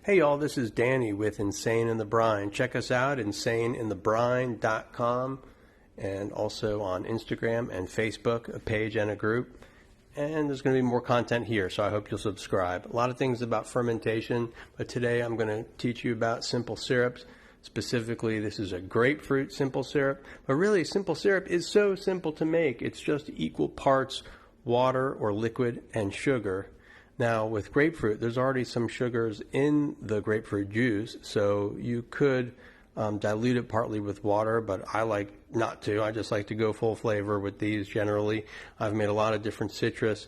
Hey y'all, this is Danny with Insane in the Brine. Check us out, insaneinthebrine.com, and also on Instagram and Facebook, a page and a group. And there's going to be more content here, so I hope you'll subscribe. A lot of things about fermentation, but today I'm going to teach you about simple syrups. Specifically, this is a grapefruit simple syrup, but really simple syrup is so simple to make. It's just equal parts water or liquid and sugar. Now with grapefruit, there's already some sugars in the grapefruit juice, so you could dilute it partly with water, but I like not to. I just like to go full flavor with these generally. I've made a lot of different citrus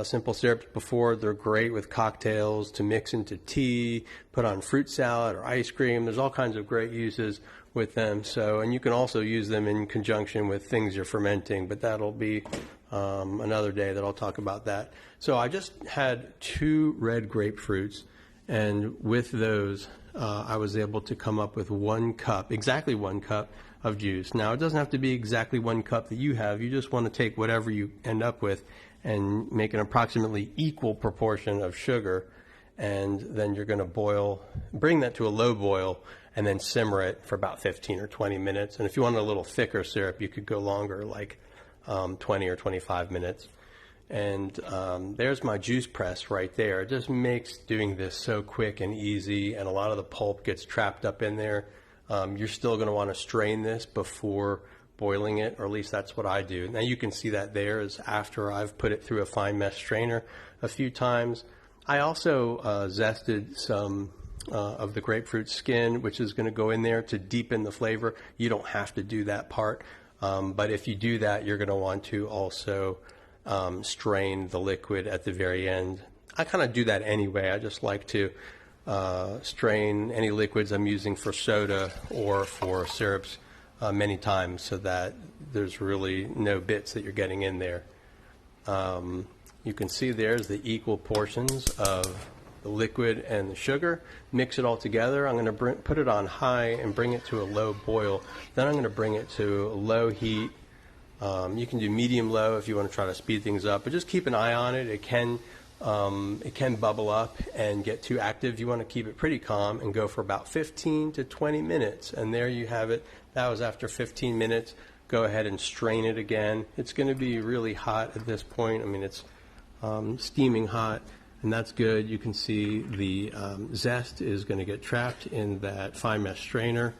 simple syrups before. They're great with cocktails, to mix into tea, put on fruit salad or ice cream. There's all kinds of great uses with them. So, and you can also use them in conjunction with things you're fermenting, but that'll be another day that I'll talk about that. So I just had 2 red grapefruits, and with those I was able to come up with 1 cup, exactly 1 cup of juice. Now it doesn't have to be exactly 1 cup that you have. You just want to take whatever you end up with and make an approximately equal proportion of sugar, and then you're going to bring that to a low boil and then simmer it for about 15 or 20 minutes. And if you want a little thicker syrup, you could go longer, like 20 or 25 minutes. And there's my juice press right there. It just makes doing this so quick and easy, and a lot of the pulp gets trapped up in there. You're still going to want to strain this before boiling it, or at least that's what I do. Now you can see that there is after I've put it through a fine mesh strainer a few times. I also zested some of the grapefruit skin, which is going to go in there to deepen the flavor. You don't have to do that part, but if you do that, you're going to want to also strain the liquid at the very end. I kind of do that anyway. I just like to strain any liquids I'm using for soda or for syrups many times, so that there's really no bits that you're getting in there. You can see there's the equal portions of the liquid and the sugar. Mix it all together. I'm going to put it on high and bring it to a low boil. Then I'm going to bring it to a low heat. You can do medium-low if you want to try to speed things up, but just keep an eye on it. It can bubble up and get too active. You want to keep it pretty calm and go for about 15 to 20 minutes. And there you have it. That was after 15 minutes. Go ahead and strain it again. It's going to be really hot at this point. I mean, it's steaming hot, and that's good. You can see the zest is going to get trapped in that fine mesh strainer.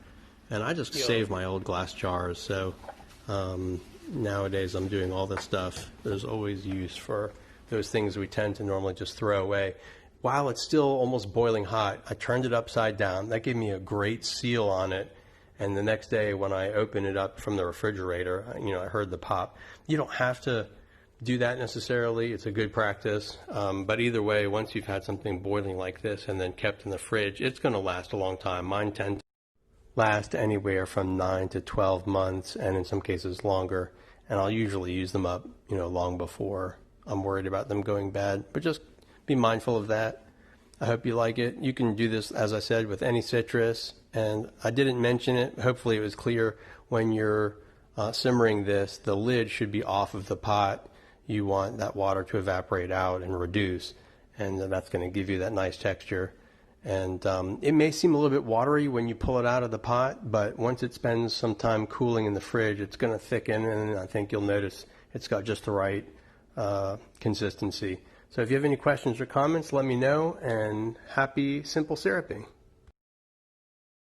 And I just save my old glass jars. So nowadays I'm doing all this stuff. There's always use for those things we tend to normally just throw away. While it's still almost boiling hot, I turned it upside down. That gave me a great seal on it. And the next day when I opened it up from the refrigerator, I heard the pop. You don't have to do that necessarily. It's a good practice. But either way, once you've had something boiling like this and then kept in the fridge, it's going to last a long time. Mine tend to last anywhere from 9 to 12 months, and in some cases longer. And I'll usually use them up, long before I'm worried about them going bad. But just be mindful of that. I hope you like it. You can do this, as I said, with any citrus. And I didn't mention it. Hopefully it was clear. When you're simmering this, the lid should be off of the pot. You want that water to evaporate out and reduce. And that's going to give you that nice texture. And it may seem a little bit watery when you pull it out of the pot, but once it spends some time cooling in the fridge, it's going to thicken, and I think you'll notice it's got just the right consistency. So if you have any questions or comments, let me know, and happy simple syruping.